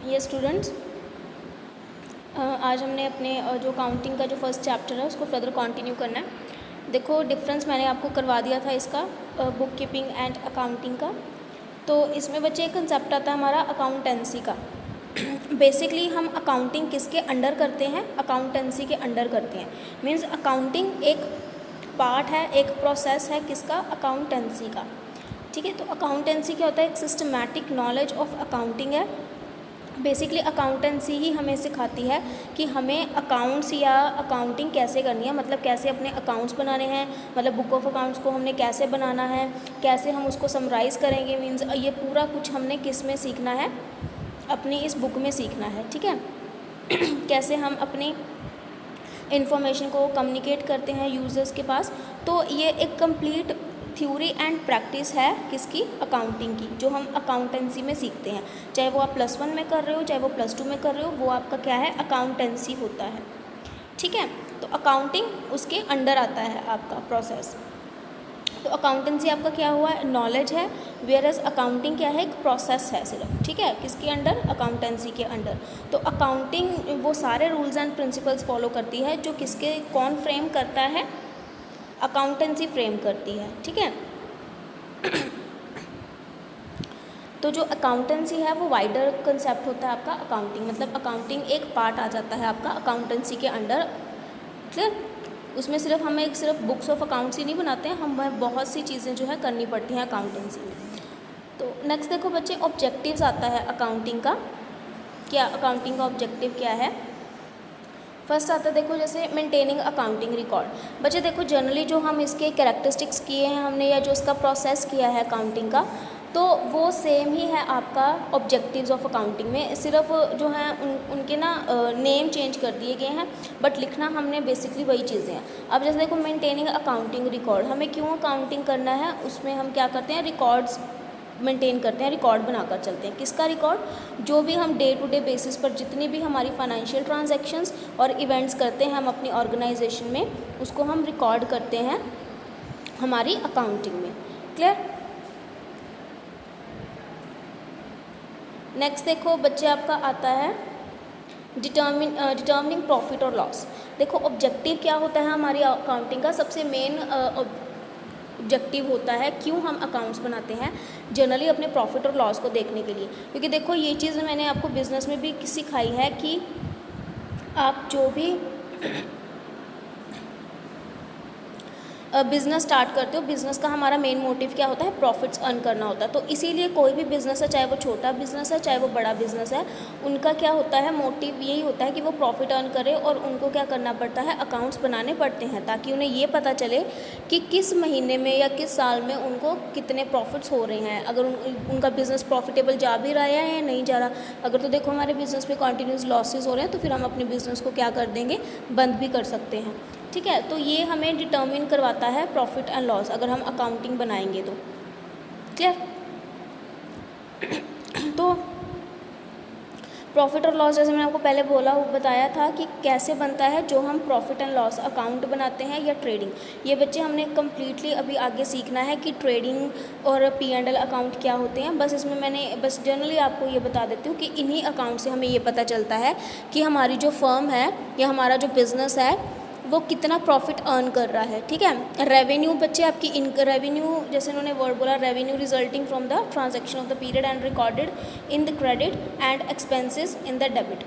ये स्टूडेंट्स, आज हमने अपने जो काउंटिंग का जो फर्स्ट चैप्टर है उसको फर्दर कंटिन्यू करना है। देखो डिफरेंस मैंने आपको करवा दिया था इसका बुक कीपिंग एंड अकाउंटिंग का। तो इसमें बच्चे एक कंसेप्ट आता है हमारा अकाउंटेंसी का। बेसिकली हम अकाउंटिंग किसके अंडर करते हैं? अकाउंटेंसी के अंडर करते हैं। मीन्स अकाउंटिंग एक पार्ट है, एक प्रोसेस है किसका? अकाउंटेंसी का। ठीक है, तो अकाउंटेंसी क्या होता है? एक सिस्टमैटिक नॉलेज ऑफ अकाउंटिंग है। बेसिकली अकाउंटेंसी ही हमें सिखाती है कि हमें अकाउंट्स या अकाउंटिंग कैसे करनी है, मतलब कैसे अपने अकाउंट्स बनाने हैं, मतलब बुक ऑफ अकाउंट्स को हमने कैसे बनाना है, कैसे हम उसको समराइज़ करेंगे। मीन्स ये पूरा कुछ हमने किस में सीखना है? अपनी इस बुक में सीखना है। ठीक है कैसे हम अपनी इंफॉर्मेशन को कम्युनिकेट करते हैं यूज़र्स के पास। तो ये एक कंप्लीट थ्योरी एंड प्रैक्टिस है किसकी? अकाउंटिंग की, जो हम अकाउंटेंसी में सीखते हैं। चाहे वो आप +1 में कर रहे हो, चाहे वो +2 में कर रहे हो, वो आपका क्या है? अकाउंटेंसी होता है। ठीक है, तो अकाउंटिंग उसके अंडर आता है आपका प्रोसेस। तो अकाउंटेंसी आपका क्या हुआ? नॉलेज है, वेयर एज अकाउंटिंग क्या है? एक प्रोसेस है सिर्फ। ठीक है, किसके अंडर? अकाउंटेंसी के अंडर। तो अकाउंटिंग वो सारे रूल्स एंड प्रिंसिपल्स फॉलो करती है जो किसके कौन फ्रेम करता है? अकाउंटेंसी फ्रेम करती है। ठीक है तो जो अकाउंटेंसी है वो वाइडर कंसेप्ट होता है आपका अकाउंटिंग, मतलब अकाउंटिंग एक पार्ट आ जाता है आपका अकाउंटेंसी के अंडर। क्लियर? उसमें सिर्फ बुक्स ऑफ अकाउंट्स ही नहीं बनाते हैं, हमें बहुत सी चीज़ें जो है करनी पड़ती हैं अकाउंटेंसी में। तो नेक्स्ट देखो बच्चे, ऑब्जेक्टिव्स आता है अकाउंटिंग का। क्या अकाउंटिंग का ऑब्जेक्टिव क्या है? फर्स्ट आता है देखो जैसे मेंटेनिंग अकाउंटिंग रिकॉर्ड। बच्चे देखो जनरली जो हम इसके कैरेक्टरिस्टिक्स किए हैं हमने, या जो इसका प्रोसेस किया है अकाउंटिंग का, तो वो सेम ही है आपका ऑब्जेक्टिव्स ऑफ अकाउंटिंग में। सिर्फ जो है उनके ना नेम चेंज कर दिए गए हैं, बट लिखना हमने बेसिकली वही चीज़ें हैं। अब जैसे देखो मेंटेनिंग अकाउंटिंग रिकॉर्ड, हमें क्यों अकाउंटिंग करना है? उसमें हम क्या करते हैं? रिकॉर्ड्स मेंटेन करते हैं, रिकॉर्ड बनाकर चलते हैं। किसका रिकॉर्ड? जो भी हम डे टू डे बेसिस पर जितनी भी हमारी फाइनेंशियल ट्रांजैक्शंस और इवेंट्स करते हैं हम अपनी ऑर्गेनाइजेशन में, उसको हम रिकॉर्ड करते हैं हमारी अकाउंटिंग में। क्लियर? नेक्स्ट देखो बच्चे आपका आता है डिटर्मिनिंग प्रॉफिट और लॉस। देखो ऑब्जेक्टिव क्या होता है हमारी अकाउंटिंग का? सबसे मेन ऑब्जेक्टिव होता है क्यों हम अकाउंट्स बनाते हैं? जनरली अपने प्रॉफिट और लॉस को देखने के लिए। क्योंकि देखो ये चीज़ मैंने आपको बिज़नेस में भी सिखाई है कि आप जो भी बिज़नेस स्टार्ट करते हो, बिज़नेस का हमारा मेन मोटिव क्या होता है? प्रॉफिट्स अर्न करना होता है। तो इसीलिए कोई भी बिज़नेस है, चाहे वो छोटा बिज़नेस है चाहे वो बड़ा बिज़नेस है, उनका क्या होता है? मोटिव यही होता है कि वो प्रॉफिट अर्न करे। और उनको क्या करना पड़ता है? अकाउंट्स बनाने पड़ते हैं, ताकि उन्हें ये पता चले कि किस महीने में या किस साल में उनको कितने प्रॉफिट्स हो रहे हैं, अगर उनका बिज़नेस प्रॉफिटेबल जा भी रहा है या नहीं जा रहा। अगर तो देखो हमारे बिज़नेस में कंटिन्यूस लॉसेस हो रहे हैं, तो फिर हम अपने बिज़नेस को क्या कर देंगे? बंद भी कर सकते हैं। ठीक है, तो ये हमें डिटर्मिन करवाता है प्रॉफिट एंड लॉस, अगर हम अकाउंटिंग बनाएंगे तो। क्लियर? तो प्रॉफिट और लॉस जैसे मैंने आपको पहले बताया था कि कैसे बनता है, जो हम प्रॉफिट एंड लॉस अकाउंट बनाते हैं या ट्रेडिंग। ये बच्चे हमने कम्प्लीटली अभी आगे सीखना है कि ट्रेडिंग और P&L अकाउंट क्या होते हैं। बस इसमें मैंने बस जनरली आपको ये बता देती हूँ कि इन्हीं अकाउंट से हमें ये पता चलता है कि हमारी जो फर्म है या हमारा जो बिज़नेस है वो कितना प्रॉफिट अर्न कर रहा है। ठीक है, रेवेन्यू बच्चे आपकी रेवेन्यू, जैसे उन्होंने वर्ड बोला, revenue resulting from the transaction of the period and recorded in the credit and expenses in the debit.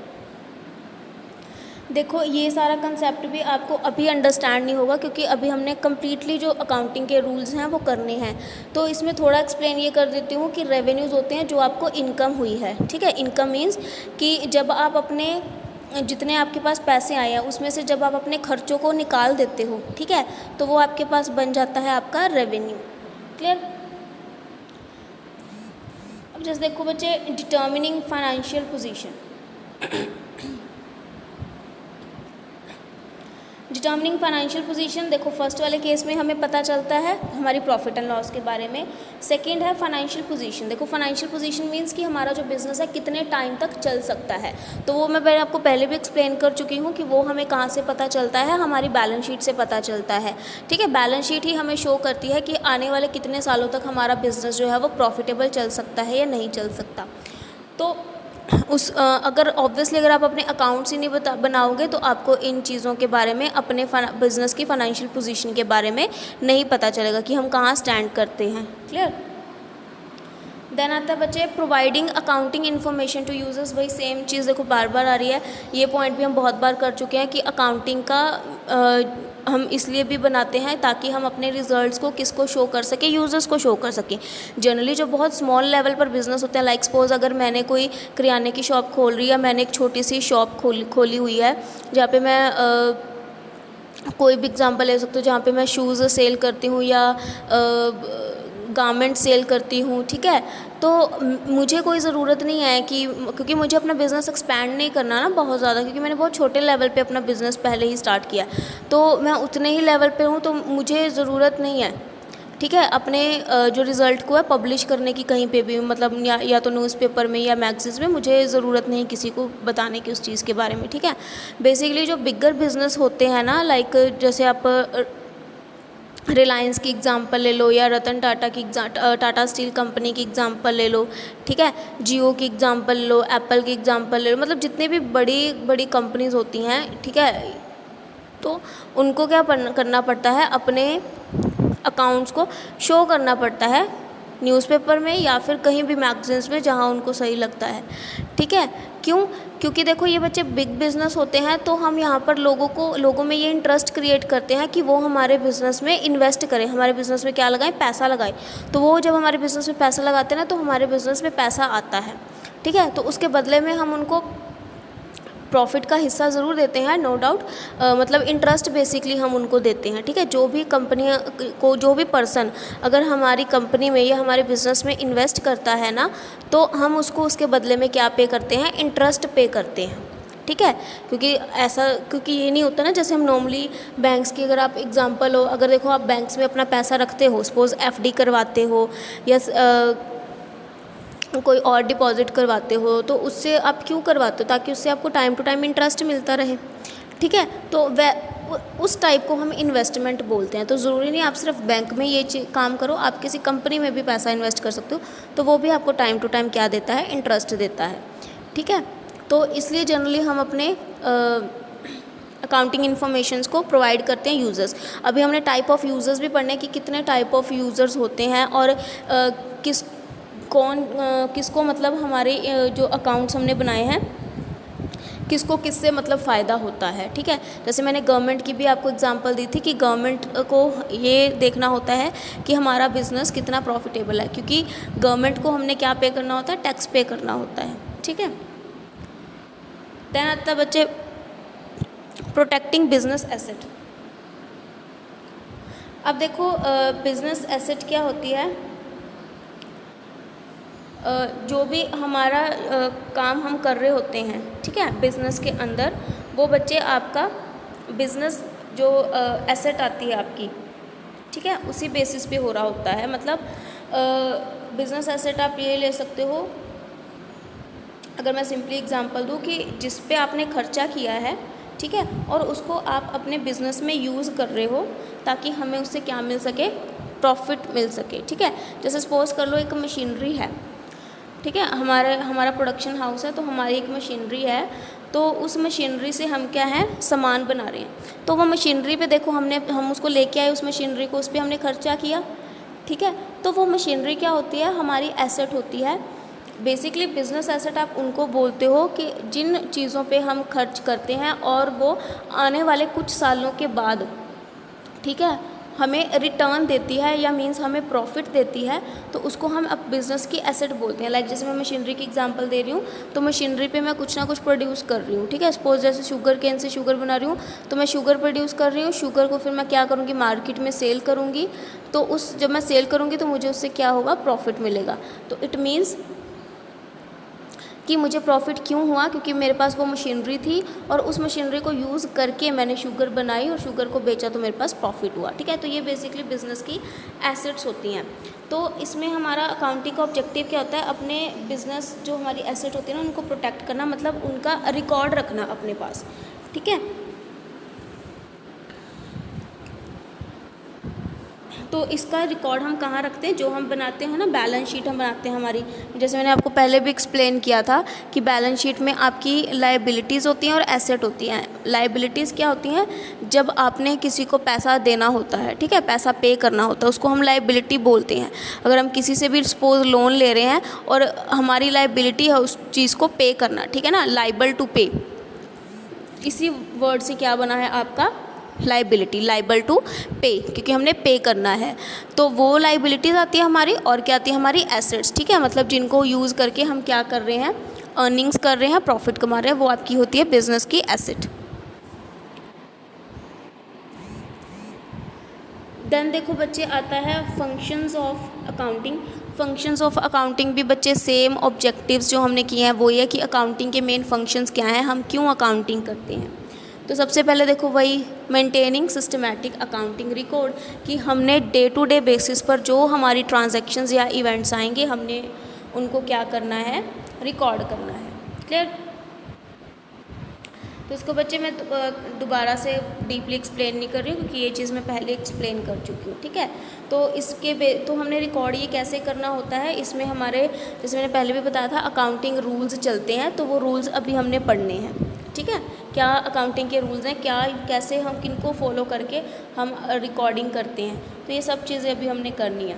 देखो ये सारा कंसेप्ट भी आपको अभी अंडरस्टैंड नहीं होगा, क्योंकि अभी हमने कम्प्लीटली जो अकाउंटिंग के रूल्स हैं वो करने हैं। तो इसमें थोड़ा एक्सप्लेन ये कर देती हूँ कि रेवेन्यूज़ होते हैं जो आपको इनकम हुई है। ठीक है, इनकम मीन्स कि जब आप अपने जितने आपके पास पैसे आए हैं उसमें से जब आप अपने खर्चों को निकाल देते हो, ठीक है, तो वो आपके पास बन जाता है आपका रेवेन्यू। क्लियर? अब जैसे देखो बच्चे, determining financial position. Determining financial position, देखो फर्स्ट वाले केस में हमें पता चलता है हमारी प्रॉफिट एंड लॉस के बारे में। सेकंड है फाइनेंशियल पोजीशन। देखो फाइनेंशियल पोजीशन मींस कि हमारा जो बिज़नेस है कितने टाइम तक चल सकता है। तो वो मैं आपको पहले भी एक्सप्लेन कर चुकी हूँ कि वो हमें कहाँ से पता चलता है? हमारी बैलेंस शीट से पता चलता है। ठीक है, बैलेंस शीट ही हमें शो करती है कि आने वाले कितने सालों तक हमारा बिज़नेस जो है वो प्रॉफिटेबल चल सकता है या नहीं चल सकता। तो अगर ऑब्वियसली अगर आप अपने अकाउंट्स ही नहीं बनाओगे तो आपको इन चीज़ों के बारे में, अपने बिज़नेस की फाइनेंशियल पोजीशन के बारे में नहीं पता चलेगा कि हम कहाँ स्टैंड करते हैं। क्लियर। देन आता है बच्चे providing accounting information to users. वही सेम चीज़ देखो बार बार आ रही है, ये पॉइंट भी हम बहुत बार कर चुके हैं कि अकाउंटिंग का हम इसलिए भी बनाते हैं ताकि हम अपने रिजल्ट्स को किसको शो कर सकें, यूज़र्स को शो कर सकें। जनरली जो बहुत स्मॉल लेवल पर बिजनेस होते हैं, लाइक सपोज अगर मैंने कोई किराने की शॉप खोल रही है, मैंने एक छोटी सी शॉप खोली हुई है जहाँ पे मैं कोई भी एग्जांपल ले सकते हो, जहाँ पे मैं शूज़ सेल करती हूँ या गारमेंट सेल करती हूँ, ठीक है। तो मुझे कोई ज़रूरत नहीं है कि, क्योंकि मुझे अपना बिज़नेस एक्सपैंड नहीं करना ना बहुत ज़्यादा, क्योंकि मैंने बहुत छोटे लेवल पे अपना बिज़नेस पहले ही स्टार्ट किया, तो मैं उतने ही लेवल पे हूँ, तो मुझे ज़रूरत नहीं है, ठीक है, अपने जो रिज़ल्ट को है पब्लिश करने की कहीं पे भी, मतलब या तो न्यूज़पेपर में या मैगजीन्स में। मुझे ज़रूरत नहीं किसी को बताने की उस चीज़ के बारे में, ठीक है। बेसिकली जो बिगर बिज़नेस होते हैं ना, लाइक जैसे आप रिलायंस की एग्ज़ाम्पल ले लो या रतन टाटा की टाटा स्टील कंपनी की एग्ज़ाम्पल ले लो, ठीक है, जियो की एग्ज़ाम्पल लो, एप्पल की एग्ज़ाम्पल ले लो, मतलब जितने भी बड़ी बड़ी कंपनीज़ होती हैं, ठीक है, तो उनको क्या करना पड़ता है, अपने अकाउंट्स को शो करना पड़ता है न्यूज़पेपर में या फिर कहीं भी मैगजीन्स में जहाँ उनको सही लगता है, ठीक है। क्यों? क्योंकि देखो ये बच्चे बिग बिज़नेस होते हैं, तो हम यहाँ पर लोगों में ये इंटरेस्ट क्रिएट करते हैं कि वो हमारे बिज़नेस में इन्वेस्ट करें, हमारे बिज़नेस में क्या लगाएं, पैसा लगाएं। तो वो जब हमारे बिज़नेस में पैसा लगाते हैं ना, तो हमारे बिज़नेस में पैसा आता है, ठीक है। तो उसके बदले में हम उनको प्रॉफिट का हिस्सा ज़रूर देते हैं, नो डाउट, मतलब इंटरेस्ट बेसिकली हम उनको देते हैं, ठीक है। जो भी कंपनियाँ को, जो भी पर्सन अगर हमारी कंपनी में या हमारे बिज़नेस में इन्वेस्ट करता है ना, तो हम उसको उसके बदले में क्या पे करते हैं, इंटरेस्ट पे करते हैं, ठीक है। क्योंकि ये नहीं होता ना, जैसे हम नॉर्मली बैंक्स की अगर आप एग्जांपल हो, अगर देखो आप बैंक्स में अपना पैसा रखते हो, सपोज़ एफडी करवाते हो या कोई और डिपॉजिट करवाते हो, तो उससे आप क्यों करवाते हो, ताकि उससे आपको टाइम टू टाइम इंटरेस्ट मिलता रहे, ठीक है। तो उस टाइप को हम इन्वेस्टमेंट बोलते हैं। तो ज़रूरी नहीं आप सिर्फ बैंक में ये काम करो, आप किसी कंपनी में भी पैसा इन्वेस्ट कर सकते हो, तो वो भी आपको टाइम टू टाइम क्या देता है, इंटरेस्ट देता है, ठीक है। तो इसलिए जनरली हम अपने अकाउंटिंग इन्फॉर्मेशंस को प्रोवाइड करते हैं यूज़र्स। अभी हमने टाइप ऑफ यूज़र्स भी पढ़ने कि कितने टाइप ऑफ यूज़र्स होते हैं और किसको मतलब हमारे जो अकाउंट्स हमने बनाए हैं किसको किससे मतलब फ़ायदा होता है, ठीक है। जैसे मैंने गवर्नमेंट की भी आपको एग्जांपल दी थी कि गवर्नमेंट को ये देखना होता है कि हमारा बिज़नेस कितना प्रॉफिटेबल है, क्योंकि गवर्नमेंट को हमने क्या पे करना होता है, टैक्स पे करना होता है, ठीक है। देन आता है बच्चे प्रोटेक्टिंग बिजनेस एसेट। अब देखो बिजनेस एसेट क्या होती है, जो भी हमारा काम हम कर रहे होते हैं, ठीक है, बिज़नेस के अंदर, वो बच्चे आपका बिज़नेस जो एसेट आती है आपकी, ठीक है, उसी बेसिस पे हो रहा होता है। मतलब बिज़नेस एसेट आप ये ले सकते हो, अगर मैं सिंपली एग्जांपल दूँ कि जिस पे आपने खर्चा किया है, ठीक है, और उसको आप अपने बिज़नेस में यूज़ कर रहे हो ताकि हमें उससे क्या मिल सके, प्रॉफिट मिल सके, ठीक है। जैसे सपोज़ कर लो एक मशीनरी है, ठीक है, हमारा प्रोडक्शन हाउस है, तो हमारी एक मशीनरी है, तो उस मशीनरी से हम क्या है, सामान बना रहे हैं। तो वो मशीनरी पे देखो हम उसको लेके आए, उस मशीनरी को, उस पर हमने खर्चा किया, ठीक है। तो वो मशीनरी क्या होती है, हमारी एसेट होती है। बेसिकली बिज़नेस एसेट आप उनको बोलते हो कि जिन चीज़ों पे हम खर्च करते हैं और वो आने वाले कुछ सालों के बाद, ठीक है, हमें रिटर्न देती है या मींस हमें प्रॉफिट देती है, तो उसको हम अब बिज़नेस की एसेट बोलते हैं। लाइक जैसे मैं मशीनरी की एग्जांपल दे रही हूँ, तो मशीनरी पे मैं कुछ ना कुछ प्रोड्यूस कर रही हूँ, ठीक है। सपोज जैसे शुगर केन से शुगर बना रही हूँ, तो मैं शुगर प्रोड्यूस कर रही हूँ, शुगर को फिर मैं क्या करूँगी, मार्केट में सेल करूँगी, तो जब मैं सेल करूँगी तो मुझे उससे क्या होगा, प्रॉफिट मिलेगा। तो इट मीन्स कि मुझे प्रॉफिट क्यों हुआ, क्योंकि मेरे पास वो मशीनरी थी और उस मशीनरी को यूज़ करके मैंने शुगर बनाई और शुगर को बेचा, तो मेरे पास प्रॉफिट हुआ, ठीक है। तो ये बेसिकली बिज़नेस की एसेट्स होती हैं। तो इसमें हमारा अकाउंटिंग का ऑब्जेक्टिव क्या होता है, अपने बिज़नेस जो हमारी एसेट होती है ना, उनको प्रोटेक्ट करना, मतलब उनका रिकॉर्ड रखना अपने पास, ठीक है। तो इसका रिकॉर्ड हम कहाँ रखते हैं, जो हम बनाते हैं ना बैलेंस शीट हम बनाते हैं हमारी, जैसे मैंने आपको पहले भी एक्सप्लेन किया था कि बैलेंस शीट में आपकी लायबिलिटीज़ होती हैं और एसेट होती हैं। लायबिलिटीज़ क्या होती हैं, जब आपने किसी को पैसा देना होता है, ठीक है, पैसा पे करना होता है, उसको हम लायबिलिटी बोलते हैं। अगर हम किसी से भी सपोज लोन ले रहे हैं और हमारी लायबिलिटी है उस चीज़ को पे करना, ठीक है ना, लाइबल टू पे, इसी वर्ड से क्या बना है आपका लाइबिलिटी, लाइबल टू पे, क्योंकि हमने पे करना है। तो वो लाइबिलिटीज़ आती है हमारी, और क्या आती है हमारी एसेट्स, ठीक है, मतलब जिनको यूज़ करके हम क्या कर रहे हैं, अर्निंग्स कर रहे हैं, प्रॉफिट कमा रहे हैं, वो आपकी होती है बिजनेस की एसेट। देन देखो बच्चे आता है functions of accounting. Functions of accounting भी बच्चे सेम ऑब्जेक्टिव्स जो हमने किए हैं वो ये है कि अकाउंटिंग के मेन फंक्शंस क्या हैं, हम क्यों अकाउंटिंग करते हैं। तो सबसे पहले देखो वही मेंटेनिंग सिस्टमैटिक अकाउंटिंग रिकॉर्ड, कि हमने डे टू डे बेसिस पर जो हमारी ट्रांजैक्शंस या इवेंट्स आएंगे हमने उनको क्या करना है, रिकॉर्ड करना है। क्लियर। तो इसको बच्चे मैं दोबारा से डीपली एक्सप्लेन नहीं कर रही हूँ, क्योंकि ये चीज़ मैं पहले एक्सप्लेन कर चुकी हूँ, ठीक है। तो तो हमने रिकॉर्ड ये कैसे करना होता है, इसमें हमारे जैसे मैंने पहले भी बताया था अकाउंटिंग रूल्स चलते हैं, तो वो रूल्स अभी हमने पढ़ने हैं, ठीक है। क्या अकाउंटिंग के रूल्स हैं, क्या कैसे हम किनको फॉलो करके हम रिकॉर्डिंग करते हैं, तो ये सब चीज़ें अभी हमने करनी है।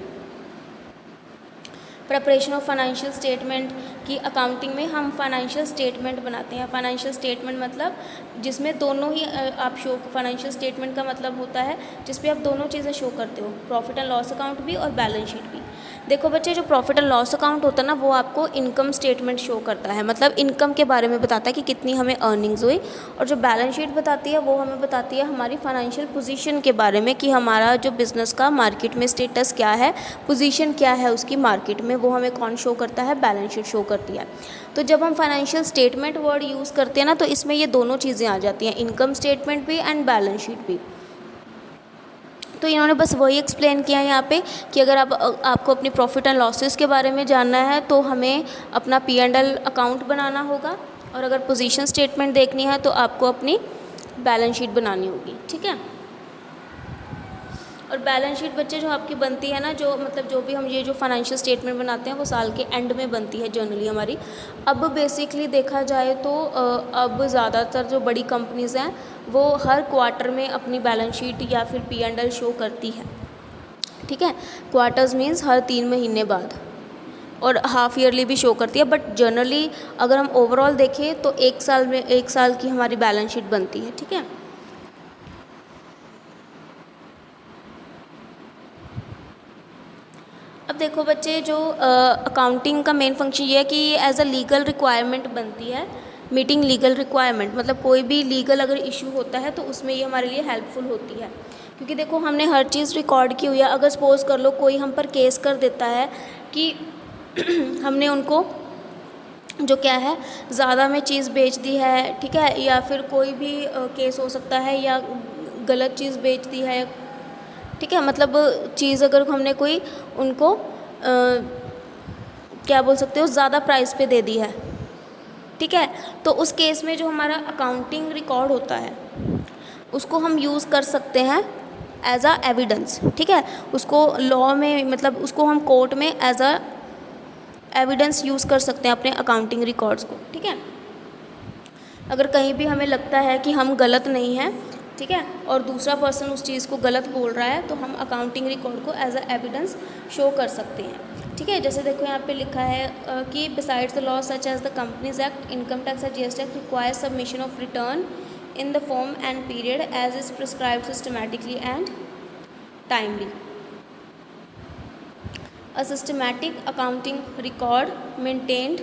प्रिपरेशन ऑफ फाइनेंशियल स्टेटमेंट, की अकाउंटिंग में हम फाइनेंशियल स्टेटमेंट बनाते हैं। फाइनेंशियल स्टेटमेंट मतलब जिसमें दोनों ही आप शो, फाइनेंशियल स्टेटमेंट का मतलब होता है जिस पे आप दोनों चीज़ें शो करते हो, प्रॉफिट एंड लॉस अकाउंट भी और बैलेंस शीट भी। देखो बच्चे, जो प्रॉफिट एंड लॉस अकाउंट होता है ना, वो आपको इनकम स्टेटमेंट शो करता है, मतलब इनकम के बारे में बताता है कि कितनी हमें अर्निंग्स हुई। और जो बैलेंस शीट बताती है वो हमें बताती है हमारी फाइनेंशियल पोजीशन के बारे में, कि हमारा जो बिज़नेस का मार्केट में स्टेटस क्या है, पोजीशन क्या है उसकी मार्केट में, वो हमें कौन शो करता है, बैलेंस शीट शो करती है। तो जब हम फाइनेंशियल स्टेटमेंट वर्ड यूज़ करते हैं ना, तो इसमें ये दोनों चीज़ें आ जाती हैं, इनकम स्टेटमेंट भी एंड बैलेंस शीट भी। तो इन्होंने बस वही एक्सप्लेन किया है यहाँ पे कि अगर आपको अपनी प्रॉफिट एंड लॉसेस के बारे में जानना है तो हमें अपना P&L अकाउंट बनाना होगा, और अगर पोजीशन स्टेटमेंट देखनी है तो आपको अपनी बैलेंस शीट बनानी होगी, ठीक है। और बैलेंस शीट बच्चे जो आपकी बनती है ना, जो मतलब जो भी हम ये जो फाइनेंशियल स्टेटमेंट बनाते हैं वो साल के एंड में बनती है जनरली हमारी। अब बेसिकली देखा जाए तो अब ज़्यादातर जो बड़ी कंपनीज़ हैं वो हर क्वार्टर में अपनी बैलेंस शीट या फिर P&L शो करती है, ठीक है। क्वार्टर्स मीन्स हर 3 महीने बाद, और हाफ ईयरली भी शो करती है, बट जनरली अगर हम ओवरऑल देखें तो 1 साल की हमारी बैलेंस शीट बनती है, ठीक है। अब देखो बच्चे, जो अकाउंटिंग का मेन फंक्शन ये है कि ये एज अ लीगल रिक्वायरमेंट बनती है, मीटिंग लीगल रिक्वायरमेंट, मतलब कोई भी लीगल अगर इशू होता है तो उसमें ये हमारे लिए हेल्पफुल होती है, क्योंकि देखो हमने हर चीज़ रिकॉर्ड की हुई है। अगर सपोज़ कर लो कोई हम पर केस कर देता है कि हमने उनको जो क्या है ज़्यादा में चीज़ बेच दी है, ठीक है, या फिर कोई भी केस हो सकता है, या गलत चीज़ बेच दी है, ठीक है, मतलब चीज़ अगर हमने कोई उनको क्या बोल सकते हो ज़्यादा प्राइस पे दे दी है, ठीक है, तो उस केस में जो हमारा अकाउंटिंग रिकॉर्ड होता है उसको हम यूज़ कर सकते हैं एज अ एविडेंस, ठीक है। उसको लॉ में मतलब उसको हम कोर्ट में एज अ एविडेंस यूज़ कर सकते हैं अपने अकाउंटिंग रिकॉर्ड्स को, ठीक है। अगर कहीं भी हमें लगता है कि हम गलत नहीं हैं, ठीक है, और दूसरा पर्सन उस चीज़ को गलत बोल रहा है, तो हम अकाउंटिंग रिकॉर्ड को एज अ एविडेंस शो कर सकते हैं, ठीक है। जैसे देखो यहाँ पे लिखा है कि besides the law such as the companies act, income tax और GST act requires submission of return in the form and period as is prescribed systematically and timely. A systematic accounting record maintained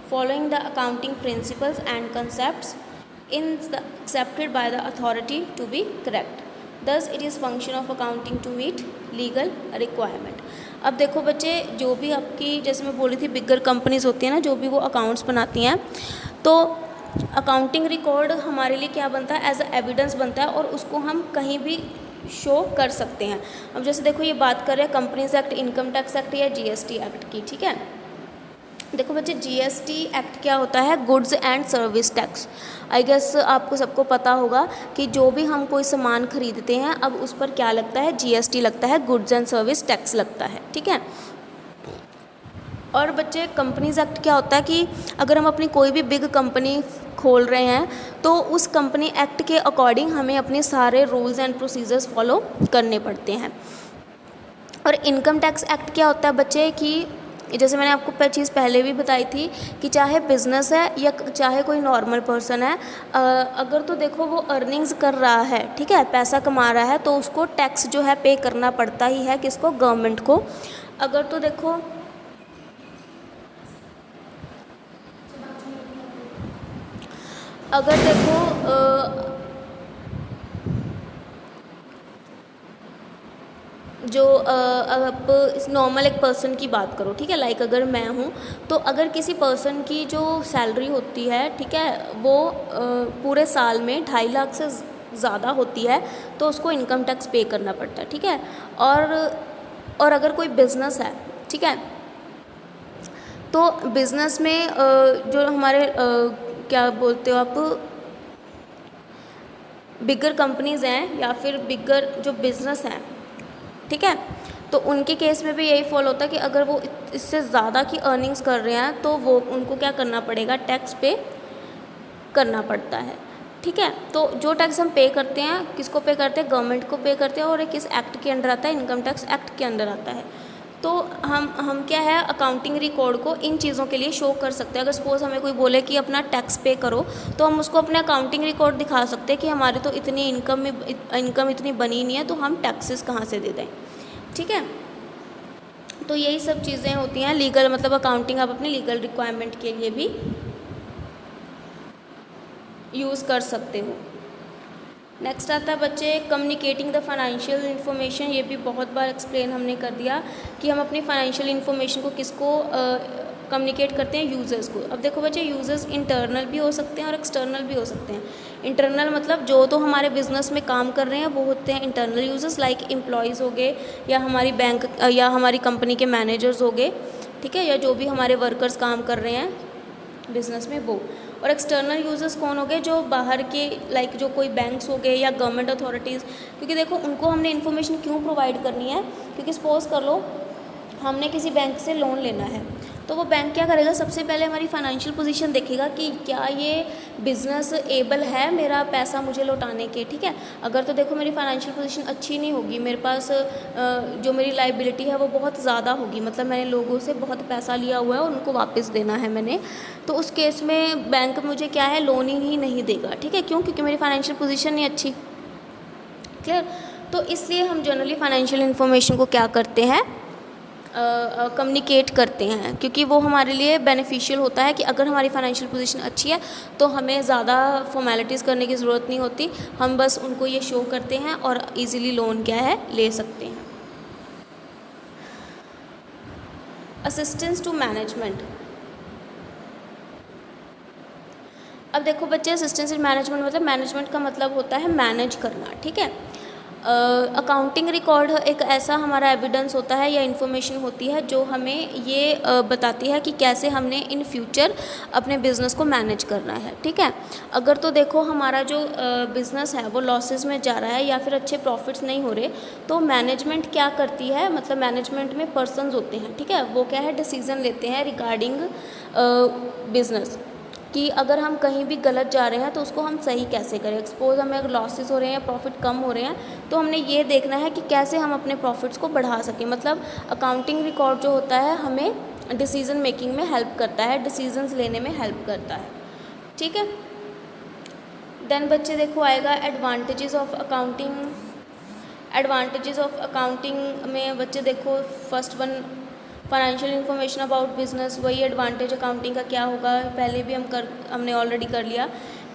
following the accounting principles and concepts accepted by the authority to be correct. Thus it is function of accounting to meet legal requirement. अब देखो बच्चे, जो भी आपकी जैसे मैं बोल रही थी बिगर कंपनीज होती हैं ना, जो भी वो अकाउंट्स बनाती हैं, तो अकाउंटिंग रिकॉर्ड हमारे लिए क्या बनता है, एज अ एविडेंस बनता है, और उसको हम कहीं भी शो कर सकते हैं। अब जैसे देखो ये बात कर रहे हैं companies act, income tax act या GST एक्ट की, ठीक है। देखो बच्चे, जीएसटी एक्ट क्या होता है? Goods and service tax. I guess आपको सबको पता होगा कि जो भी हम कोई सामान खरीदते हैं अब उस पर क्या लगता है? जीएसटी लगता है, गुड्स एंड सर्विस टैक्स लगता है, ठीक है। और बच्चे, कंपनीज एक्ट क्या होता है कि अगर हम अपनी कोई भी बिग कंपनी खोल रहे हैं तो उस कंपनी एक्ट के अकॉर्डिंग हमें अपने सारे रूल्स एंड प्रोसीजर्स फॉलो करने पड़ते हैं। और इनकम टैक्स एक्ट क्या होता है बच्चे कि जैसे मैंने आपको चीज़ पहले भी बताई थी कि चाहे बिज़नेस है या चाहे कोई नॉर्मल पर्सन है, अगर तो देखो वो अर्निंग्स कर रहा है, ठीक है, पैसा कमा रहा है, तो उसको टैक्स जो है पे करना पड़ता ही है, किसको? गवर्नमेंट को। अगर तो देखो अगर देखो जो आप नॉर्मल एक पर्सन की बात करो, ठीक है, लाइक अगर मैं हूँ तो अगर किसी पर्सन की जो सैलरी होती है, ठीक है, वो पूरे साल में 2.5 लाख से ज़्यादा होती है तो उसको इनकम टैक्स पे करना पड़ता है, ठीक है। और अगर कोई बिज़नेस है, ठीक है, तो बिज़नेस में जो हमारे क्या बोलते हो आप, बिगर कंपनीज़ हैं या फिर बिगर जो बिज़नेस हैं, ठीक है, तो उनके केस में भी यही फॉलो होता है कि अगर वो इससे ज़्यादा की अर्निंग्स कर रहे हैं तो वो उनको क्या करना पड़ेगा? टैक्स पे करना पड़ता है, ठीक है। तो जो टैक्स हम पे करते हैं, किसको पे करते हैं? गवर्नमेंट को पे करते हैं। और ये किस एक्ट के अंडर आता है? इनकम टैक्स एक्ट के अंडर आता है। तो हम क्या है, अकाउंटिंग रिकॉर्ड को इन चीज़ों के लिए शो कर सकते हैं। अगर सपोज़ हमें कोई बोले कि अपना टैक्स पे करो, तो हम उसको अपने अकाउंटिंग रिकॉर्ड दिखा सकते हैं कि हमारे तो इतनी इनकम इतनी बनी नहीं है, तो हम टैक्सेस कहाँ से दे दें, ठीक है। तो यही सब चीज़ें होती हैं लीगल, मतलब अकाउंटिंग आप अपने लीगल रिक्वायरमेंट के लिए भी यूज़ कर सकते हो। नेक्स्ट आता है बच्चे कम्युनिकेटिंग द फाइनेंशियल इन्फॉर्मेशन। ये भी बहुत बार एक्सप्लेन हमने कर दिया कि हम अपनी फाइनेंशियल इन्फॉर्मेशन को किसको कम्युनिकेट करते हैं? यूज़र्स को। अब देखो बच्चे, यूज़र्स इंटरनल भी हो सकते हैं और एक्सटर्नल भी हो सकते हैं। इंटरनल मतलब जो तो हमारे बिज़नेस में काम कर रहे हैं वो होते हैं इंटरनल यूज़र्स, लाइक एम्प्लॉयज़ हो गए या हमारी बैंक या हमारी कंपनी के मैनेजर्स हो गए, ठीक है, या जो भी हमारे वर्कर्स काम कर रहे हैं बिज़नेस में वो। और एक्सटर्नल यूज़र्स कौन हो गए? जो बाहर के, लाइक जो कोई बैंक्स हो गए या गवर्नमेंट अथॉरिटीज़, क्योंकि देखो उनको हमने इन्फॉर्मेशन क्यों प्रोवाइड करनी है? क्योंकि सपोज़ कर लो हमने किसी बैंक से लोन लेना है, तो वो बैंक क्या करेगा? सबसे पहले हमारी फाइनेंशियल पोजीशन देखेगा कि क्या ये बिज़नेस एबल है मेरा पैसा मुझे लौटाने के, ठीक है। अगर तो देखो मेरी फाइनेंशियल पोजीशन अच्छी नहीं होगी, मेरे पास जो मेरी लाइबिलिटी है वो बहुत ज़्यादा होगी, मतलब मैंने लोगों से बहुत पैसा लिया हुआ है और उनको वापस देना है मैंने, तो उस केस में बैंक मुझे क्या है, लोन ही नहीं देगा, ठीक है। क्यों? क्योंकि मेरी फाइनेंशियल पोजीशन नहीं अच्छी, क्लियर। तो इसलिए हम जनरली फाइनेंशियल इन्फॉर्मेशन को क्या करते हैं, कम्युनिकेट करते हैं, क्योंकि वो हमारे लिए बेनिफिशियल होता है कि अगर हमारी फाइनेंशियल पोजीशन अच्छी है तो हमें ज़्यादा फॉर्मेलिटीज़ करने की ज़रूरत नहीं होती, हम बस उनको ये शो करते हैं और इजीली लोन क्या है, ले सकते हैं। Assistance to management. अब देखो बच्चे, असिस्टेंस इन मैनेजमेंट मतलब मैनेजमेंट का मतलब होता है मैनेज करना, ठीक है। अकाउंटिंग रिकॉर्ड एक ऐसा हमारा एविडेंस होता है या इन्फॉर्मेशन होती है जो हमें ये बताती है कि कैसे हमने इन फ्यूचर अपने बिज़नेस को मैनेज करना है, ठीक है। अगर तो देखो हमारा जो बिज़नेस है वो लॉसेस में जा रहा है या फिर अच्छे प्रॉफिट्स नहीं हो रहे, तो मैनेजमेंट क्या करती है, मतलब मैनेजमेंट में पर्सन्स होते हैं, ठीक है, वो क्या है, डिसीज़न लेते हैं रिगार्डिंग बिज़नेस कि अगर हम कहीं भी गलत जा रहे हैं तो उसको हम सही कैसे करें। एक्सपोज हमें अगर लॉसेस हो रहे हैं, प्रॉफिट कम हो रहे हैं, तो हमने ये देखना है कि कैसे हम अपने प्रॉफिट्स को बढ़ा सकें। मतलब अकाउंटिंग रिकॉर्ड जो होता है हमें डिसीज़न मेकिंग में हेल्प करता है, डिसीजंस लेने में हेल्प करता है, ठीक है। देन बच्चे देखो आएगा advantages of accounting. Advantages of accounting में बच्चे देखो first one, financial information about business. वही एडवांटेज अकाउंटिंग का क्या होगा, पहले भी हमने ऑलरेडी कर लिया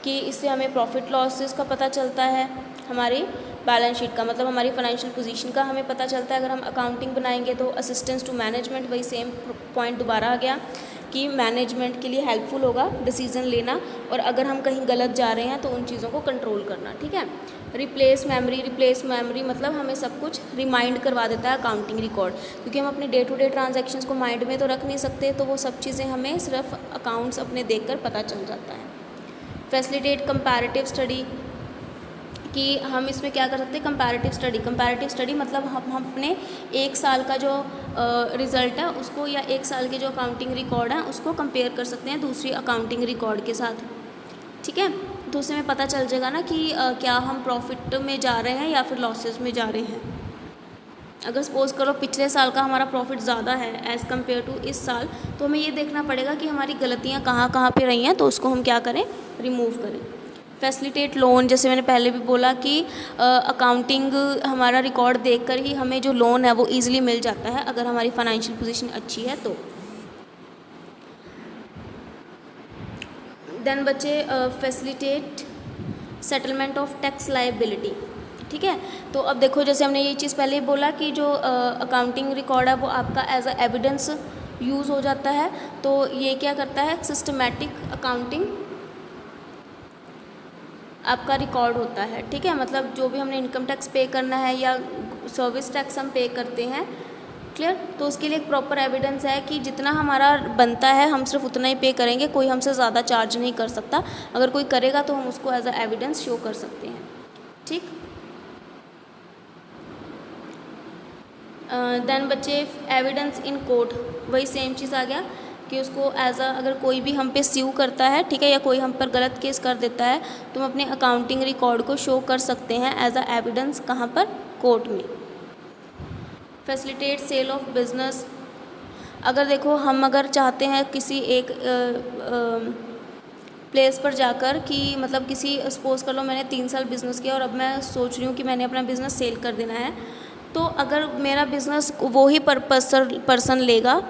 कि इससे हमें प्रॉफिट लॉसेस का पता चलता है, हमारी बैलेंस शीट का मतलब हमारी फाइनेंशियल पोजीशन का हमें पता चलता है अगर हम अकाउंटिंग बनाएंगे तो। असिस्टेंस टू मैनेजमेंट, वही सेम पॉइंट दोबारा आ गया कि मैनेजमेंट के लिए हेल्पफुल होगा डिसीज़न लेना, और अगर हम कहीं गलत जा रहे हैं तो उन चीज़ों को कंट्रोल करना। ठीक है। रिप्लेस मेमोरी मतलब हमें सब कुछ रिमाइंड करवा देता है अकाउंटिंग रिकॉर्ड, क्योंकि हम अपने डे टू डे ट्रांजैक्शंस को माइंड में तो रख नहीं सकते, तो वो सब चीज़ें हमें सिर्फ अकाउंट्स अपने देखकर पता चल जाता है। फैसिलिटेट कंपैरेटिव स्टडी, कि हम इसमें क्या कर सकते हैं, कंपैरेटिव स्टडी मतलब हम अपने एक साल का जो रिज़ल्ट है उसको, या एक साल के जो अकाउंटिंग रिकॉर्ड है उसको कंपेयर कर सकते हैं दूसरी अकाउंटिंग रिकॉर्ड के साथ। ठीक है। तो उससे हमें पता चल जाएगा ना कि क्या हम प्रॉफिट में जा रहे हैं या फिर लॉसेस में जा रहे हैं। अगर सपोज़ करो पिछले साल का हमारा प्रॉफिट ज़्यादा है एज़ कम्पेयर टू इस साल, तो हमें ये देखना पड़ेगा कि हमारी गलतियाँ कहाँ कहाँ पे रही हैं, तो उसको हम क्या करें, रिमूव करें। फैसिलिटेट लोन, जैसे मैंने पहले भी बोला कि अकाउंटिंग हमारा रिकॉर्ड देखकर ही हमें जो लोन है वो ईजिली मिल जाता है अगर हमारी फाइनेंशियल पोजीशन अच्छी है तो। देन बच्चे facilitate settlement of tax liability. ठीक है। तो अब देखो, जैसे हमने ये चीज़ पहले ही बोला कि जो अकाउंटिंग रिकॉर्ड है वो आपका एज अ एविडेंस यूज़ हो जाता है, तो ये क्या करता है, सिस्टमैटिक अकाउंटिंग आपका रिकॉर्ड होता है। ठीक है। मतलब जो भी हमने इनकम टैक्स पे करना है या सर्विस टैक्स हम पे करते हैं, क्लियर, तो उसके लिए एक प्रॉपर एविडेंस है कि जितना हमारा बनता है हम सिर्फ उतना ही पे करेंगे, कोई हमसे ज़्यादा चार्ज नहीं कर सकता। अगर कोई करेगा तो हम उसको एज अ एविडेंस शो कर सकते हैं। ठीक। देन बच्चे एविडेंस इन कोर्ट, वही सेम चीज़ आ गया कि उसको एज अ, अगर कोई भी हम पे स्यू करता है, ठीक है, या कोई हम पर गलत केस कर देता है, तो हम अपने अकाउंटिंग रिकॉर्ड को शो कर सकते हैं एज अ एविडेंस, कहाँ पर, कोर्ट में। फैसिलिटेट सेल ऑफ बिजनेस, अगर देखो हम अगर चाहते हैं किसी एक प्लेस पर जाकर कि मतलब किसी, सपोज़ कर लो मैंने 3 साल बिज़नेस किया और अब मैं सोच रही हूँ कि मैंने अपना बिज़नेस सेल कर देना है, तो अगर मेरा बिज़नेस वो ही पर्सन लेगा,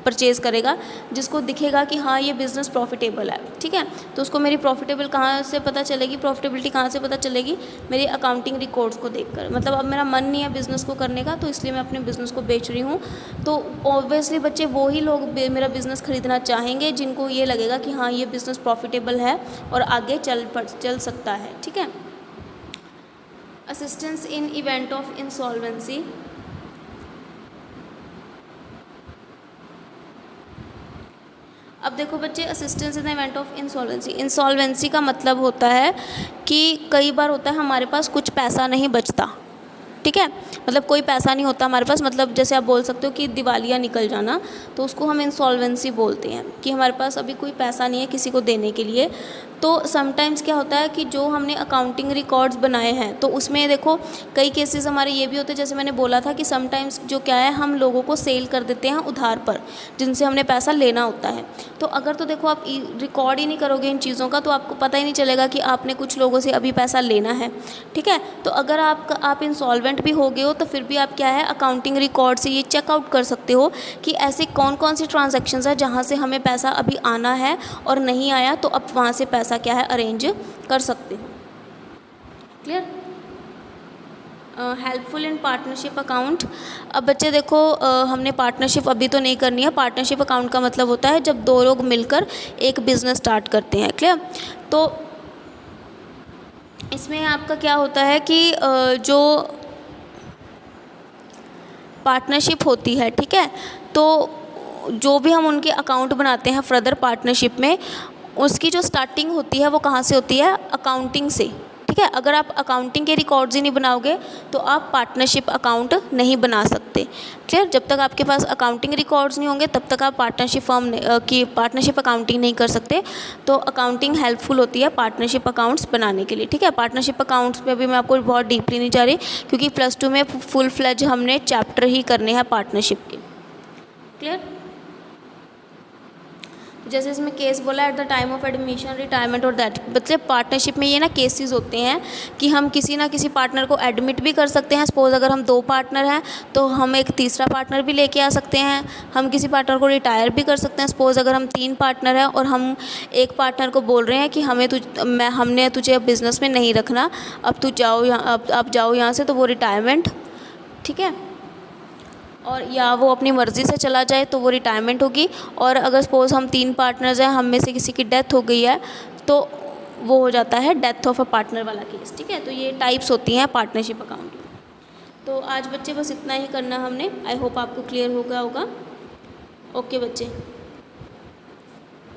परचेज़ करेगा जिसको दिखेगा कि हाँ ये बिज़नेस प्रॉफिटेबल है। ठीक है। तो उसको मेरी प्रॉफिटेबल कहाँ से पता चलेगी, प्रॉफिटेबिलिटी कहाँ से पता चलेगी, मेरी अकाउंटिंग रिकॉर्ड्स को देखकर। मतलब अब मेरा मन नहीं है बिज़नेस को करने का, तो इसलिए मैं अपने बिज़नेस को बेच रही हूँ, तो ऑब्वियसली बच्चे वो ही लोग मेरा बिज़नेस खरीदना चाहेंगे जिनको ये लगेगा कि हाँ ये बिज़नेस प्रॉफिटेबल है और आगे चल सकता है। ठीक है। Assistance in event of insolvency, अब देखो बच्चे, assistance in the event of insolvency का मतलब होता है कि कई बार होता है हमारे पास कुछ पैसा नहीं बचता। ठीक है। मतलब कोई पैसा नहीं होता हमारे पास, मतलब जैसे आप बोल सकते हो कि दिवालिया निकल जाना, तो उसको हम इंसॉल्वेंसी बोलते हैं कि हमारे पास अभी कोई पैसा नहीं है किसी को देने के लिए। तो समटाइम्स क्या होता है कि जो हमने अकाउंटिंग रिकॉर्ड्स बनाए हैं तो उसमें देखो कई केसेस हमारे ये भी होते हैं, जैसे मैंने बोला था कि समटाइम्स जो क्या है, हम लोगों को सेल कर देते हैं उधार पर जिनसे हमने पैसा लेना होता है। तो अगर तो देखो आप रिकॉर्ड ही नहीं करोगे इन चीज़ों का, तो आपको पता ही नहीं चलेगा कि आपने कुछ लोगों से अभी पैसा लेना है। ठीक है। तो अगर आप इंसॉल्वेंट भी हो गए हो तो फिर भी आप क्या है, अकाउंटिंग रिकॉर्ड से ये चेकआउट कर सकते हो कि ऐसे कौन कौन सी ट्रांजैक्शंस है जहाँ से हमें पैसा अभी आना है और नहीं आया, तो अब वहाँ से पैसा क्या है, अरेंज कर सकते हो। Clear. Helpful in partnership account, अब बच्चे देखो हमने पार्टनरशिप अभी तो नहीं करनी है। पार्टनरशिप अकाउंट का मतलब होता है जब 2 लोग मिलकर एक बिज़नेस स्टार्ट करते हैं। क्लियर। तो इसमें आपका क्या होता है कि जो पार्टनरशिप होती है, ठीक है, तो जो भी हम उनके अकाउंट बनाते हैं फर्दर पार्टनरशिप में, उसकी जो स्टार्टिंग होती है वो कहाँ से होती है, अकाउंटिंग से। ठीक है। अगर आप अकाउंटिंग के रिकॉर्ड्स ही नहीं बनाओगे तो आप पार्टनरशिप अकाउंट नहीं बना सकते। क्लियर। जब तक आपके पास अकाउंटिंग रिकॉर्ड्स नहीं होंगे तब तक आप पार्टनरशिप फॉर्म की पार्टनरशिप अकाउंटिंग नहीं कर सकते। तो अकाउंटिंग हेल्पफुल होती है पार्टनरशिप अकाउंट्स बनाने के लिए। ठीक है। पार्टनरशिप अकाउंट्स पे अभी मैं आपको बहुत डीपली नहीं जा रही, क्योंकि +2 में फुल फ्लेज हमने चैप्टर ही करने हैं पार्टनरशिप के। क्लियर। जैसे इसमें केस बोला at the time of admission, retirement और दैट, मतलब पार्टनरशिप में ये ना केसेस होते हैं कि हम किसी ना किसी पार्टनर को एडमिट भी कर सकते हैं। सपोज अगर हम 2 पार्टनर हैं तो हम एक तीसरा पार्टनर भी लेके आ सकते हैं। हम किसी पार्टनर को रिटायर भी कर सकते हैं। सपोज अगर हम 3 पार्टनर हैं और हम एक पार्टनर को बोल रहे हैं कि हमने तुझे अब बिज़नेस में नहीं रखना, अब तू जाओ यहाँ, अब आप जाओ यहाँ से, तो वो रिटायरमेंट। ठीक है। और या वो अपनी मर्ज़ी से चला जाए तो वो रिटायरमेंट होगी, और अगर सपोज़ हम 3 पार्टनर्स हैं, हम में से किसी की डेथ हो गई है तो वो हो जाता है डेथ ऑफ अ पार्टनर वाला केस। ठीक है, तो ये टाइप्स होती हैं पार्टनरशिप अकाउंट। तो आज बच्चे बस इतना ही करना हमने। आई होप आपको क्लियर हो गया होगा। ओके बच्चे।